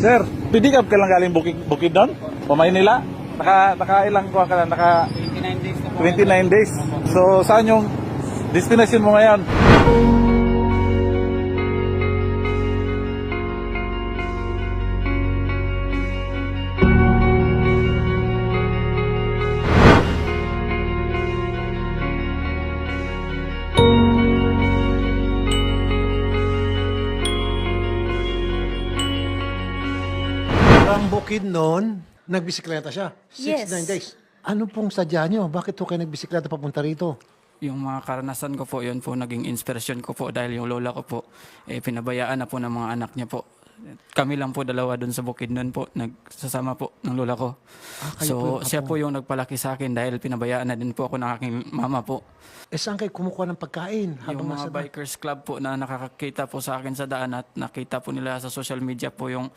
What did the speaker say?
Sir, pidikap ka lang galing bukid doon? Pamay nila? Naka ilang kuha ka lang? Naka 29 days na po. 29 days. So, saan yung destination mo ngayon? Ang bukid noon, nagbisikleta siya. 6, Yes. 9 days. Ano pong sadya nyo? Bakit po kayo nagbisikleta papunta rito? Yung mga karanasan ko po, yun po naging inspirasyon ko po dahil yung lola ko po, pinabayaan na po ng mga anak niya po. Kami lang po dalawa doon sa bukid noon po, nagsasama po ng lola ko. kayo So, po yung siya apo. po yung nagpalaki sa akin dahil pinabayaan na din po ako ng aking mama po. Saan kayo kumukuha ng pagkain? Yung mga nasa bikers club po na nakakakita po sa akin sa daan at nakita po nila sa social media po yung